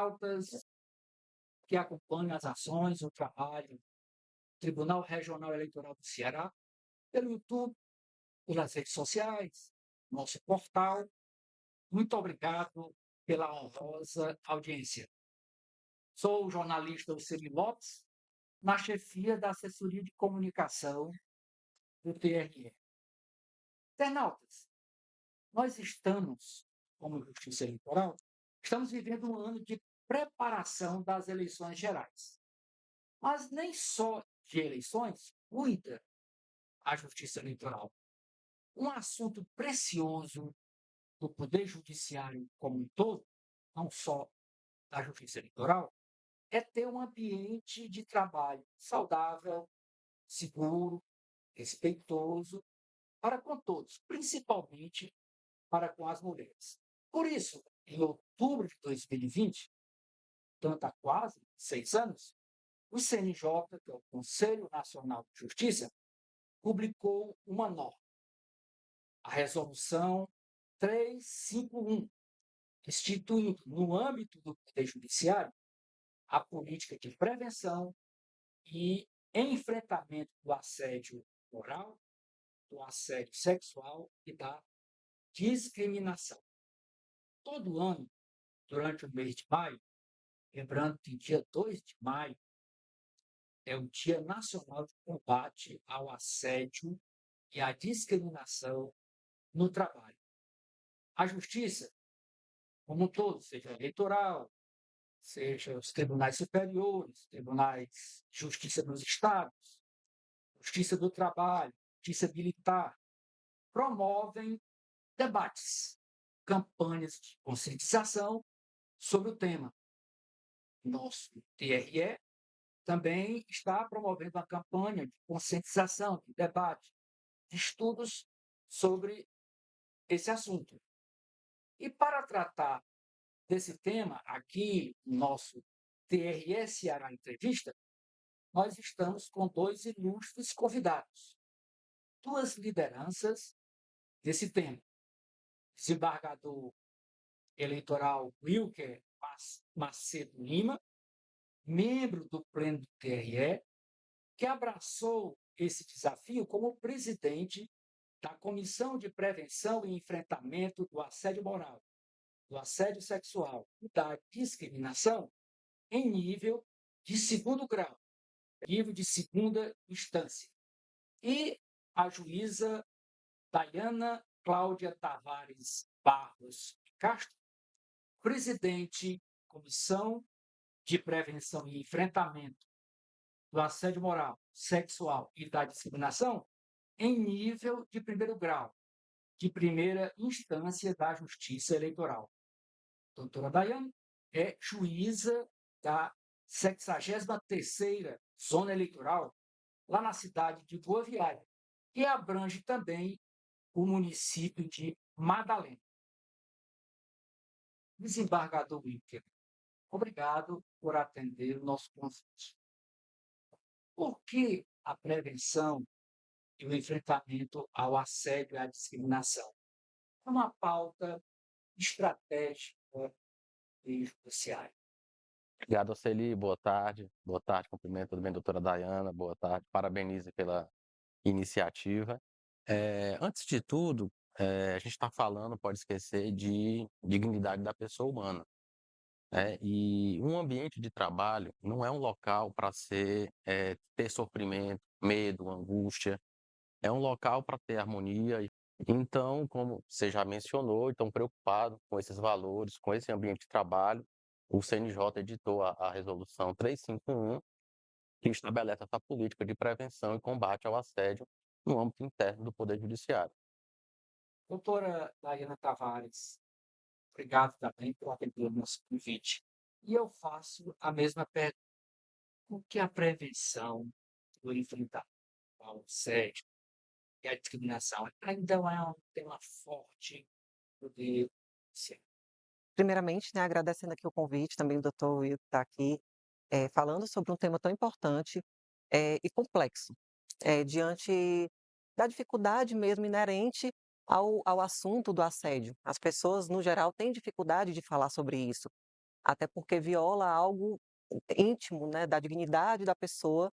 pautas que acompanham as ações, o trabalho do Tribunal Regional Eleitoral do Ceará, pelo YouTube, pelas redes sociais, nosso portal. Muito obrigado pela honrosa audiência. Sou o jornalista Oceli Lopes, na chefia da Assessoria de Comunicação do TRE. Internautas, nós estamos, como Justiça Eleitoral, estamos vivendo um ano de preparação das eleições gerais. Mas nem só de eleições cuida a Justiça Eleitoral. Um assunto precioso do Poder Judiciário como um todo, não só da Justiça Eleitoral, é ter um ambiente de trabalho saudável, seguro, respeitoso para com todos, principalmente para com as mulheres. Por isso, em outubro de 2020, portanto há quase 6 anos, o CNJ, que é o Conselho Nacional de Justiça, publicou uma norma, a Resolução 351, instituindo, no âmbito do Poder Judiciário, a política de prevenção e enfrentamento do assédio moral, do assédio sexual e da discriminação. Todo ano, durante o mês de maio, lembrando que dia 2 de maio é o Dia Nacional de Combate ao Assédio e à Discriminação no Trabalho. A Justiça, como um todo, seja eleitoral, seja os tribunais superiores, tribunais de justiça dos estados, justiça do trabalho, justiça militar, promovem debates, campanhas de conscientização sobre o tema. Nosso TRE também está promovendo uma campanha de conscientização, de debate, de estudos sobre esse assunto. E para tratar desse tema, aqui no nosso TRE Ceará Entrevista, nós estamos com 2 ilustres convidados, 2 lideranças desse tema. Desembargador eleitoral Wilker Macedo Lima, membro do Pleno do TRE, que abraçou esse desafio como presidente da Comissão de Prevenção e Enfrentamento do Assédio Moral, do Assédio Sexual e da Discriminação em nível de segundo grau, nível de segunda instância. E a juíza Dayana Cláudia Tavares Barros Castro, presidente da Comissão de Prevenção e Enfrentamento do Assédio Moral, Sexual e da Discriminação em nível de primeiro grau, de primeira instância da Justiça Eleitoral. Doutora Dayane é juíza da 63ª Zona Eleitoral, lá na cidade de Boa Viagem, e abrange também o município de Madalena. Desembargador Wilker, obrigado por atender o nosso convite. Por que a prevenção e o enfrentamento ao assédio e à discriminação é uma pauta estratégica e judiciária? Obrigado, Oceli. Boa tarde. Boa tarde, cumprimento também a doutora Dayana. Boa tarde, parabenizo pela iniciativa. Antes de tudo, a gente está falando, pode esquecer, de dignidade da pessoa humana, né? E um ambiente de trabalho não é um local para ter sofrimento, medo, angústia. É um local para ter harmonia. Então, como você já mencionou, estão preocupados com esses valores, com esse ambiente de trabalho, o CNJ editou a Resolução 351, que estabelece essa política de prevenção e combate ao assédio no âmbito interno do Poder Judiciário. Doutora Dayana Tavares, obrigado também por atender o nosso convite. E eu faço a mesma pergunta. O que a prevenção do enfrentamento ao assédio e à discriminação ainda é um tema forte do poder judiciário? Primeiramente, né, agradecendo aqui o convite, também o doutor Will que está aqui, falando sobre um tema tão importante, e complexo, diante da dificuldade mesmo inerente ao assunto do assédio. As pessoas, no geral, têm dificuldade de falar sobre isso. até porque viola algo íntimo, né, da dignidade da pessoa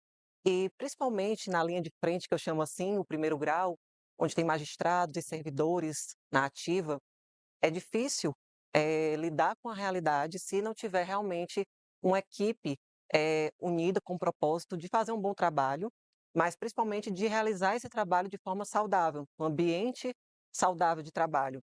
e principalmente na linha de frente, que eu chamo assim, o primeiro grau, onde tem magistrados e servidores na ativa, é difícil, lidar com a realidade se não tiver realmente uma equipe, unida com o propósito de fazer um bom trabalho, mas principalmente de realizar esse trabalho de forma saudável, um ambiente saudável de trabalho.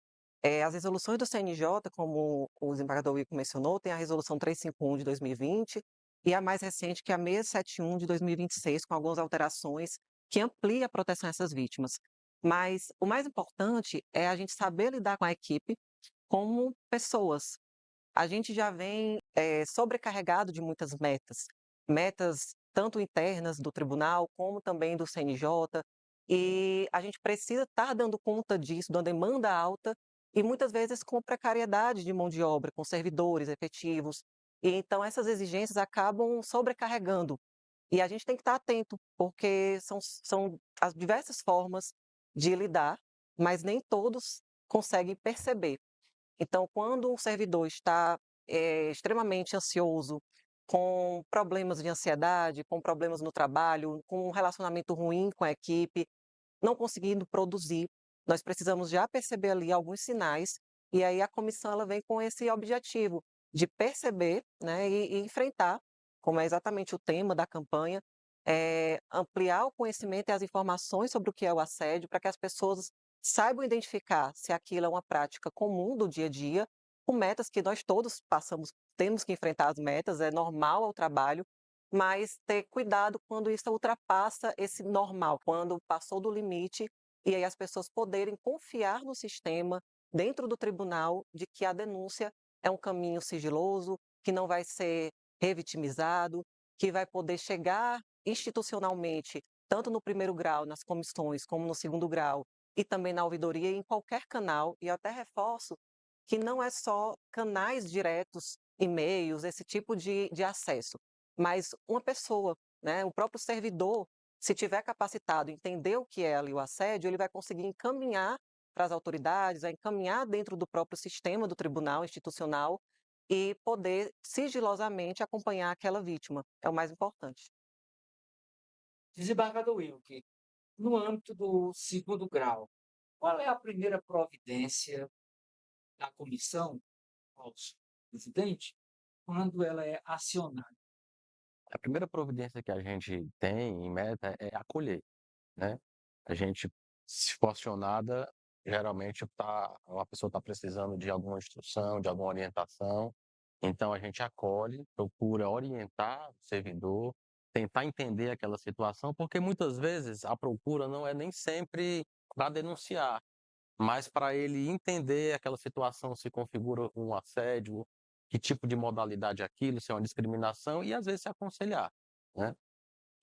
As resoluções do CNJ, como o desembargador Wilton mencionou, tem a resolução 351 de 2020 e a mais recente, que é a 671 de 2026, com algumas alterações que amplia a proteção a essas vítimas. Mas o mais importante é a gente saber lidar com a equipe como pessoas. A gente já vem, sobrecarregado de muitas metas, metas tanto internas do tribunal como também do CNJ, e a gente precisa estar dando conta disso, de uma demanda alta e muitas vezes com precariedade de mão de obra, com servidores efetivos. E então essas exigências acabam sobrecarregando. E a gente tem que estar atento, porque são as diversas formas de lidar, mas nem todos conseguem perceber. Então, quando um servidor está, extremamente ansioso, com problemas de ansiedade, com problemas no trabalho, com um relacionamento ruim com a equipe, não conseguindo produzir, nós precisamos já perceber ali alguns sinais, e aí a comissão ela vem com esse objetivo de perceber, né, e enfrentar, como é exatamente o tema da campanha, ampliar o conhecimento e as informações sobre o que é o assédio, para que as pessoas saibam identificar se aquilo é uma prática comum do dia a dia, com metas que nós todos passamos, temos que enfrentar as metas, é normal ao trabalho, mas ter cuidado quando isso ultrapassa esse normal, quando passou do limite, e aí as pessoas poderem confiar no sistema, dentro do tribunal, de que a denúncia é um caminho sigiloso, que não vai ser revitimizado, que vai poder chegar institucionalmente, tanto no primeiro grau, nas comissões, como no segundo grau, e também na ouvidoria, em qualquer canal, e eu até reforço que não é só canais diretos, e-mails, esse tipo de acesso, mas uma pessoa, né, o próprio servidor, se tiver capacitado, entender o que é ali o assédio, ele vai conseguir encaminhar para as autoridades, vai encaminhar dentro do próprio sistema do tribunal institucional e poder sigilosamente acompanhar aquela vítima. É o mais importante. Desembargador Wilke, no âmbito do segundo grau, qual é a primeira providência da comissão, aos presidente, quando ela é acionada? A primeira providência que a gente tem em meta é acolher, né. A gente, se for acionada, geralmente uma pessoa está precisando de alguma instrução, de alguma orientação, então a gente acolhe, procura orientar o servidor, tentar entender aquela situação, porque muitas vezes a procura não é nem sempre para denunciar, mas para ele entender aquela situação, se configura um assédio, que tipo de modalidade é aquilo, se é uma discriminação e às vezes se aconselhar, né.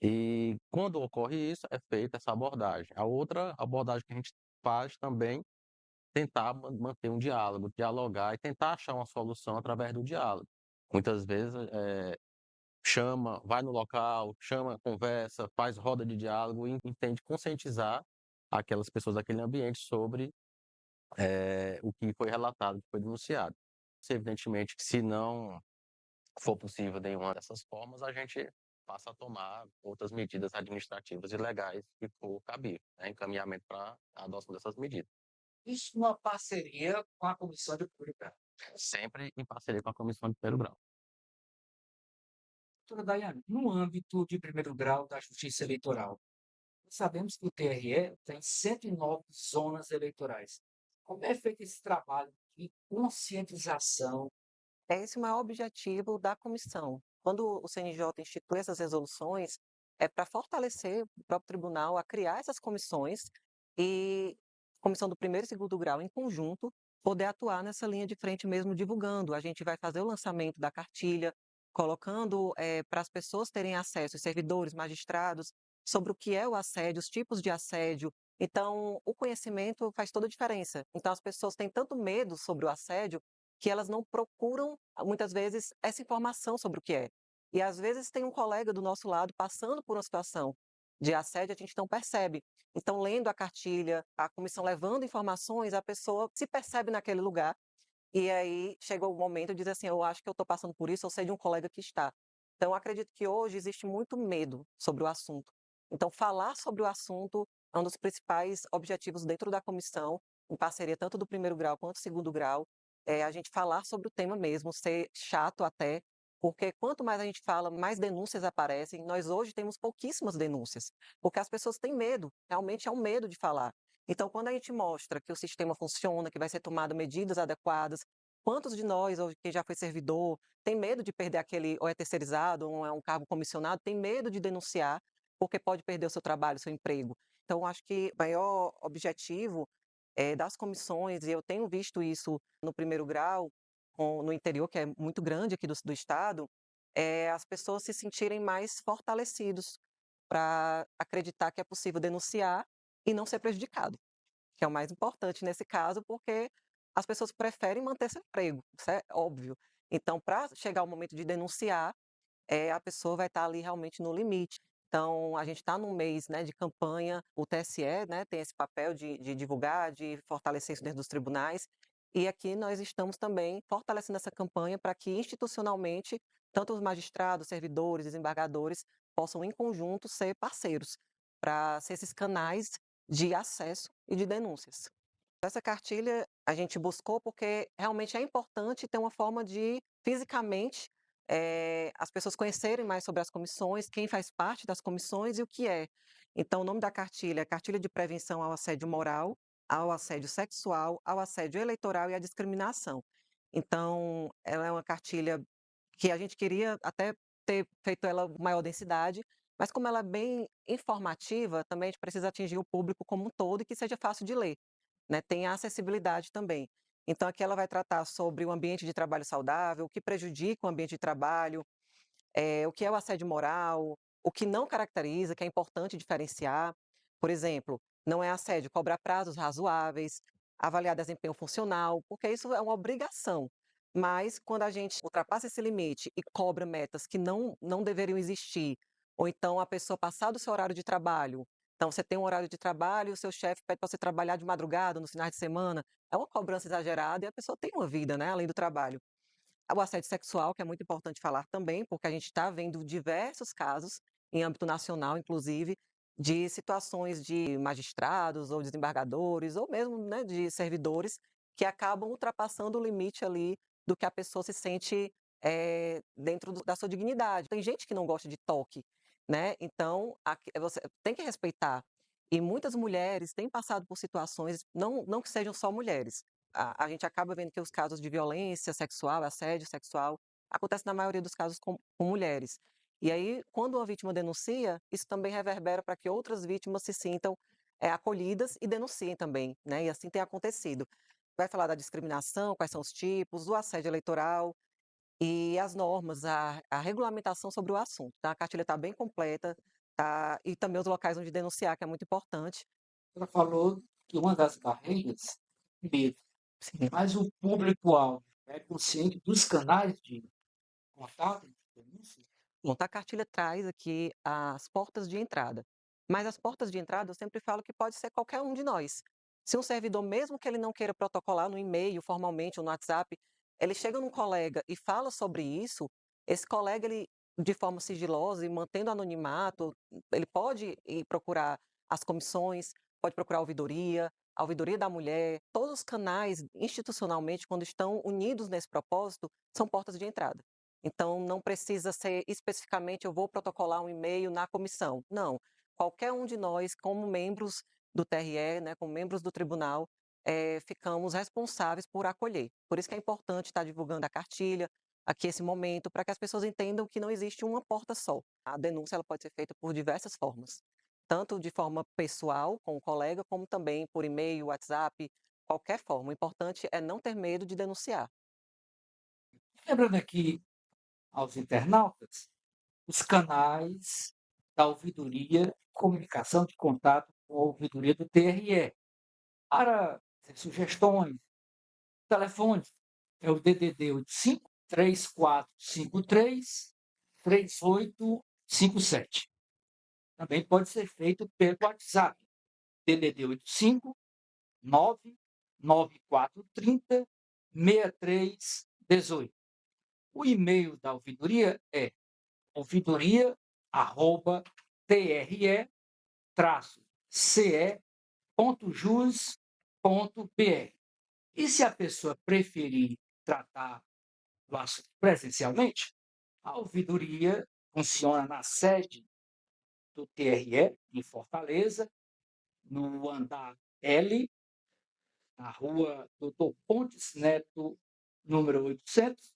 E quando ocorre isso, é feita essa abordagem. A outra abordagem que a gente faz também, tentar manter um diálogo, dialogar e tentar achar uma solução através do diálogo. Muitas vezes, chama, vai no local, chama, conversa, faz roda de diálogo e entende conscientizar aquelas pessoas daquele ambiente sobre, o que foi relatado, o que foi denunciado. Se evidentemente que se não for possível nenhuma dessas formas, a gente passa a tomar outras medidas administrativas e legais que for cabível, né, encaminhamento para a adoção dessas medidas, Isso numa parceria com a comissão de pública. sempre em parceria com a comissão de primeiro grau. Doutora Daiane, no âmbito de primeiro grau da Justiça Eleitoral, sabemos que o TRE tem 109 zonas eleitorais. Como é feito esse trabalho de conscientização? É esse o maior objetivo da comissão. Quando o CNJ institui essas resoluções, é para fortalecer o próprio tribunal a criar essas comissões e comissão do primeiro e segundo grau em conjunto poder atuar nessa linha de frente mesmo divulgando. A gente vai fazer o lançamento da cartilha, colocando para as pessoas terem acesso, os servidores, magistrados, sobre o que é o assédio, os tipos de assédio. Então, o conhecimento faz toda a diferença. Então, as pessoas têm tanto medo sobre o assédio que elas não procuram, muitas vezes, essa informação sobre o que é. E às vezes tem um colega do nosso lado passando por uma situação de assédio, a gente não percebe. Então, lendo a cartilha, a comissão levando informações, a pessoa se percebe naquele lugar e aí chegou o momento de dizer assim: "Eu acho que eu estou passando por isso, eu sei de um colega que está". Então eu acredito que hoje existe muito medo sobre o assunto. Então falar sobre o assunto é um dos principais objetivos dentro da comissão, em parceria tanto do primeiro grau quanto do segundo grau, é a gente falar sobre o tema mesmo, ser chato até, porque quanto mais a gente fala, mais denúncias aparecem. Nós hoje temos pouquíssimas denúncias, porque as pessoas têm medo, realmente é um medo de falar. Então, quando a gente mostra que o sistema funciona, que vai ser tomado medidas adequadas, quantos de nós, hoje, que já foi servidor, tem medo de perder aquele, ou é terceirizado, ou é um cargo comissionado, tem medo de denunciar, porque pode perder o seu trabalho, o seu emprego. Então, acho que o maior objetivo das comissões, e eu tenho visto isso no primeiro grau, no interior, que é muito grande aqui do estado, é as pessoas se sentirem mais fortalecidos para acreditar que é possível denunciar e não ser prejudicado, que é o mais importante nesse caso, porque as pessoas preferem manter seu emprego, isso é óbvio. Então, para chegar o momento de denunciar, a pessoa vai estar ali realmente no limite. Então, a gente está num mês, né, de campanha, o TSE, né, tem esse papel de divulgar, de fortalecer isso dentro dos tribunais, e aqui nós estamos também fortalecendo essa campanha para que institucionalmente, tanto os magistrados, servidores, desembargadores, possam em conjunto ser parceiros, para ser esses canais de acesso e de denúncias. Essa cartilha a gente buscou porque realmente é importante ter uma forma de, fisicamente, as pessoas conhecerem mais sobre as comissões, quem faz parte das comissões e o que é. Então, o nome da cartilha é Cartilha de Prevenção ao Assédio Moral, ao Assédio Sexual, ao Assédio Eleitoral e à Discriminação. Então, ela é uma cartilha que a gente queria até ter feito ela com maior densidade, mas como ela é bem informativa, também a gente precisa atingir o público como um todo e que seja fácil de ler, né, tem a acessibilidade também. Então aqui ela vai tratar sobre o ambiente de trabalho saudável, o que prejudica o ambiente de trabalho, o que é o assédio moral, o que não caracteriza, que é importante diferenciar. Por exemplo, não é assédio cobrar prazos razoáveis, avaliar desempenho funcional, porque isso é uma obrigação. Mas quando a gente ultrapassa esse limite e cobra metas que não deveriam existir, ou então a pessoa passar do seu horário de trabalho, então você tem um horário de trabalho e o seu chefe pede para você trabalhar de madrugada, nos finais de semana, é uma cobrança exagerada e a pessoa tem uma vida, né, além do trabalho. O assédio sexual, que é muito importante falar também, porque a gente está vendo diversos casos, em âmbito nacional, inclusive, de situações de magistrados ou desembargadores, ou mesmo, né, de servidores, que acabam ultrapassando o limite ali do que a pessoa se sente dentro da sua dignidade. Tem gente que não gosta de toque, né? Então, você tem que respeitar. E muitas mulheres têm passado por situações, não que sejam só mulheres, a gente acaba vendo que os casos de violência sexual, assédio sexual, acontece na maioria dos casos com mulheres. E aí, quando uma vítima denuncia, isso também reverbera para que outras vítimas se sintam acolhidas e denunciem também, né? E assim tem acontecido. Vai falar da discriminação, quais são os tipos, o assédio eleitoral e as normas, a regulamentação sobre o assunto. Tá? A cartilha está bem completa, tá? E também os locais onde denunciar, que é muito importante. Ela falou que uma das barreiras é medo, Sim. mas o público-alvo é consciente dos canais de contato, de denúncia? Bom, a cartilha traz aqui as portas de entrada, mas as portas de entrada eu sempre falo que pode ser qualquer um de nós. Se um servidor, mesmo que ele não queira protocolar no e-mail, formalmente ou no WhatsApp, ele chega num colega e fala sobre isso, esse colega, ele, de forma sigilosa e mantendo anonimato, ele pode ir procurar as comissões, pode procurar a ouvidoria da mulher, todos os canais, institucionalmente, quando estão unidos nesse propósito, são portas de entrada. Então, não precisa ser especificamente eu vou protocolar um e-mail na comissão. Não. Qualquer um de nós, como membros do TRE, né, como membros do tribunal, ficamos responsáveis por acolher. Por isso que é importante estar divulgando a cartilha, aqui esse momento, para que as pessoas entendam que não existe uma porta só. A denúncia ela pode ser feita por diversas formas, tanto de forma pessoal, com o colega, como também por e-mail, WhatsApp, qualquer forma. O importante é não ter medo de denunciar. Lembrando aqui aos internautas os canais da ouvidoria de comunicação de contato com a ouvidoria do TRE. Para sugestões, telefones, é o DDD 85 3453 3857. Também pode ser feito pelo WhatsApp, DDD 85 99430 6318. O e-mail da ouvidoria é ouvidoria@tre-ce.jus.br. E se a pessoa preferir tratar do assunto presencialmente, a ouvidoria funciona na sede do TRE, em Fortaleza, no andar L, na rua Doutor Pontes Neto, número 800,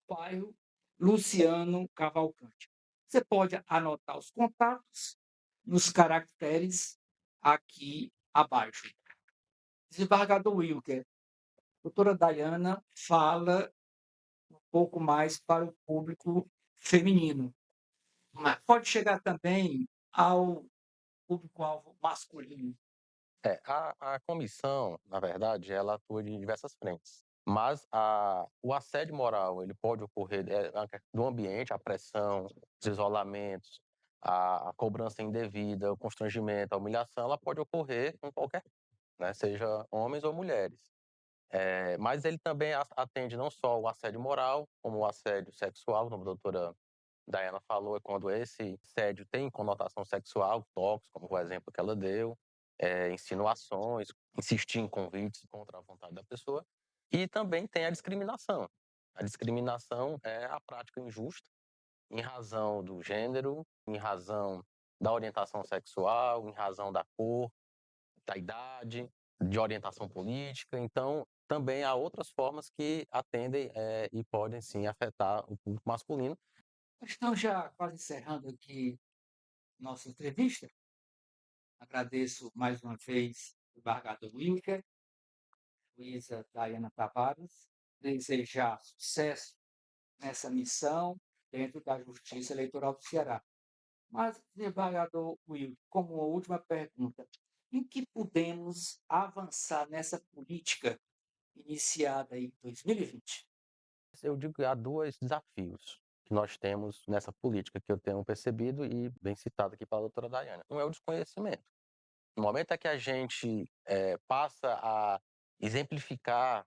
bairro Luciano Cavalcante. Você pode anotar os contatos nos caracteres aqui abaixo. Desembargador Wilker, doutora Dayana fala um pouco mais para o público feminino, mas pode chegar também ao público-alvo masculino. A comissão, na verdade, ela atua de diversas frentes. Mas o assédio moral, ele pode ocorrer do ambiente, a pressão, os isolamentos, a cobrança indevida, o constrangimento, a humilhação, ela pode ocorrer com qualquer, né, seja homens ou mulheres. Mas ele também atende não só o assédio moral, como o assédio sexual, como a doutora Dayana falou, é quando esse assédio tem conotação sexual, toques, como o exemplo que ela deu, insinuações, insistir em convites contra a vontade da pessoa. E também tem a discriminação. A discriminação é a prática injusta em razão do gênero, em razão da orientação sexual, em razão da cor, da idade, de orientação política. Então, também há outras formas que atendem e podem, sim, afetar o público masculino. Estamos já quase encerrando aqui nossa entrevista. Agradeço mais uma vez o desembargador Wilker, juíza Dayana Tavares, desejar sucesso nessa missão dentro da Justiça Eleitoral do Ceará. Mas, desembargador Wilker, como uma última pergunta, em que podemos avançar nessa política iniciada em 2020? Eu digo que há dois desafios que nós temos nessa política que eu tenho percebido e bem citado aqui pela doutora Dayana. Um é o desconhecimento. No momento é que a gente passa a exemplificar,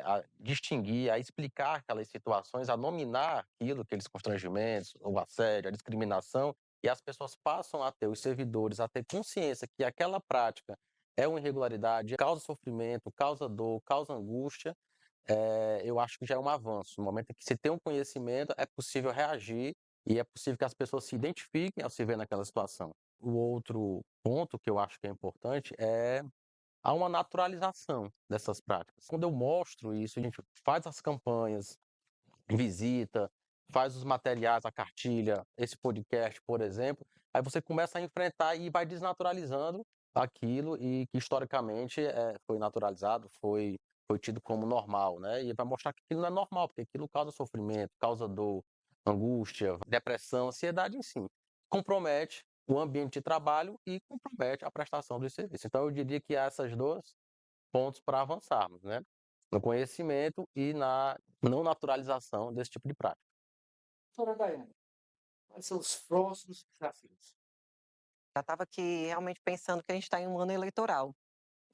a distinguir, a explicar aquelas situações, a nominar aquilo, aqueles constrangimentos, o assédio, a discriminação, e as pessoas passam a ter, os servidores, a ter consciência que aquela prática é uma irregularidade, causa sofrimento, causa dor, causa angústia, eu acho que já é um avanço. No momento em que se tem um conhecimento, é possível reagir e é possível que as pessoas se identifiquem ao se ver naquela situação. O outro ponto que eu acho que é importante há uma naturalização dessas práticas. Quando eu mostro isso, a gente faz as campanhas, visita, faz os materiais, a cartilha, esse podcast, por exemplo, aí você começa a enfrentar e vai desnaturalizando aquilo e que historicamente foi naturalizado, foi tido como normal, né? E vai mostrar que aquilo não é normal, porque aquilo causa sofrimento, causa dor, angústia, depressão, ansiedade em si. Compromete o ambiente de trabalho e compromete a prestação dos serviços. Então, eu diria que há esses dois pontos para avançarmos, né? No conhecimento e na não naturalização desse tipo de prática. Doutora Dayana, quais são os próximos desafios? Já estava aqui realmente pensando que a gente está em um ano eleitoral.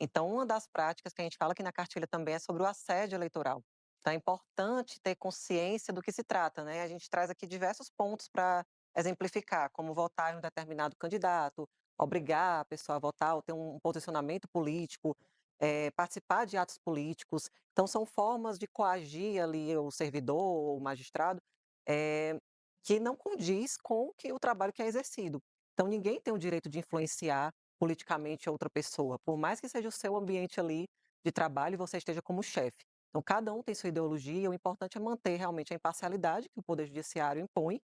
Então, uma das práticas que a gente fala aqui na cartilha também é sobre o assédio eleitoral. Então, é importante ter consciência do que se trata, né? A gente traz aqui diversos pontos para exemplificar, como votar em um determinado candidato, obrigar a pessoa a votar ou ter um posicionamento político, participar de atos políticos. Então, são formas de coagir ali o servidor ou o magistrado eh, que não condiz com o trabalho que é exercido. Então, ninguém tem o direito de influenciar politicamente a outra pessoa, por mais que seja o seu ambiente ali de trabalho e você esteja como chefe. Então, cada um tem sua ideologia, o importante é manter realmente a imparcialidade que o Poder Judiciário impõe,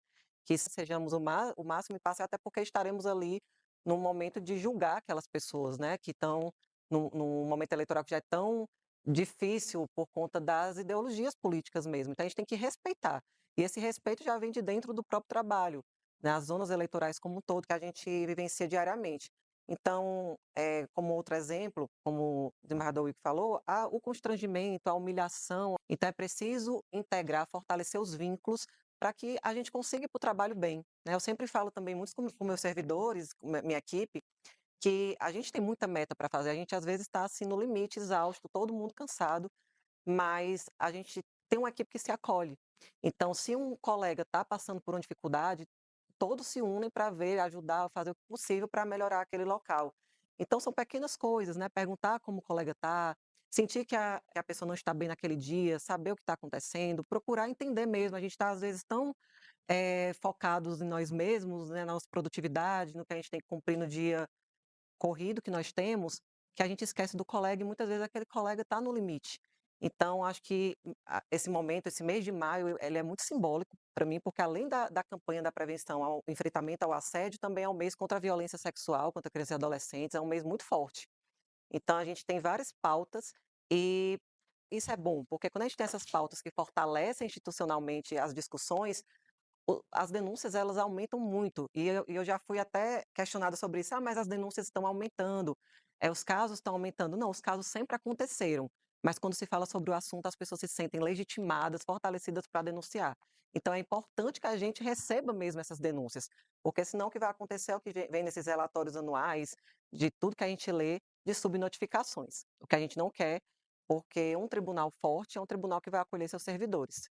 que sejamos o máximo imparcial, até porque estaremos ali no momento de julgar aquelas pessoas, né, que estão num momento eleitoral que já é tão difícil por conta das ideologias políticas mesmo. Então, a gente tem que respeitar. E esse respeito já vem de dentro do próprio trabalho, nas zonas eleitorais como um todo, que a gente vivencia diariamente. Então, como outro exemplo, como o desembargador Wilk falou, há o constrangimento, a humilhação. Então, é preciso integrar, fortalecer os vínculos para que a gente consiga ir para o trabalho bem, né? Eu sempre falo também muito com meus servidores, com minha equipe, que a gente tem muita meta para fazer. A gente, às vezes, está assim, no limite, exausto, todo mundo cansado. mas a gente tem uma equipe que se acolhe. Então, se um colega está passando por uma dificuldade, todos se unem para ver, ajudar, fazer o possível para melhorar aquele local. Então, são pequenas coisas, né? Perguntar como o colega está, sentir que a pessoa não está bem naquele dia, saber o que está acontecendo, procurar entender mesmo. A gente está, às vezes, tão focados em nós mesmos, né, na nossa produtividade, no que a gente tem que cumprir no dia corrido que nós temos, que a gente esquece do colega e muitas vezes aquele colega está no limite. Então, acho que esse momento, esse mês de maio, ele é muito simbólico para mim, porque além da campanha da prevenção ao enfrentamento ao assédio, também é um mês contra a violência sexual, contra crianças e adolescentes, é um mês muito forte. Então, a gente tem várias pautas e isso é bom, porque quando a gente tem essas pautas que fortalecem institucionalmente as discussões, as denúncias elas aumentam muito, e eu já fui até questionada sobre isso: "Ah, mas as denúncias estão aumentando, os casos estão aumentando". Não, os casos sempre aconteceram, mas quando se fala sobre o assunto, as pessoas se sentem legitimadas, fortalecidas para denunciar. Então é importante que a gente receba mesmo essas denúncias, porque senão o que vai acontecer é o que vem nesses relatórios anuais, de tudo que a gente lê, de subnotificações. O que a gente não quer, porque um tribunal forte é um tribunal que vai acolher seus servidores.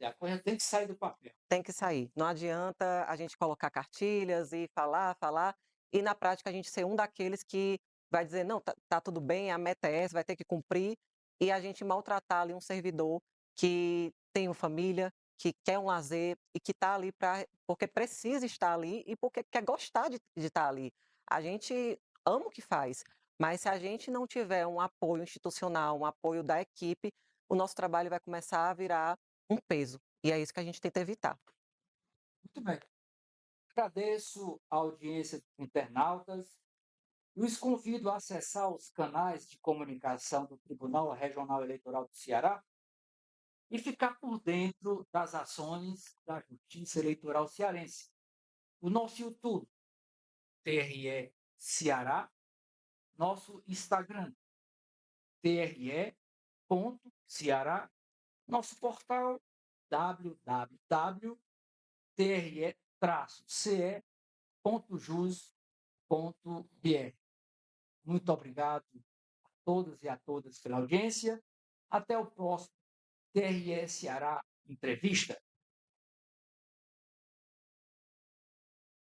A coisa tem que sair do papel. Tem que sair. Não adianta a gente colocar cartilhas e falar, falar, e na prática a gente ser um daqueles que vai dizer: "Não, tá tudo bem, a meta é essa, vai ter que cumprir", e a gente maltratar ali um servidor que tem uma família, que quer um lazer e que está ali porque precisa estar ali e porque quer gostar de estar ali. A gente ama o que faz, mas se a gente não tiver um apoio institucional, um apoio da equipe, o nosso trabalho vai começar a virar um peso. E é isso que a gente tenta evitar. Muito bem. Agradeço a audiência dos internautas e os convido a acessar os canais de comunicação do Tribunal Regional Eleitoral do Ceará e ficar por dentro das ações da Justiça Eleitoral Cearense. O nosso YouTube, TRE Ceará, nosso Instagram, TRE.Ceará, nosso portal www.tre-ce.jus.br. Muito obrigado a todos e a todas pela audiência. Até o próximo TRE Ceará Entrevista.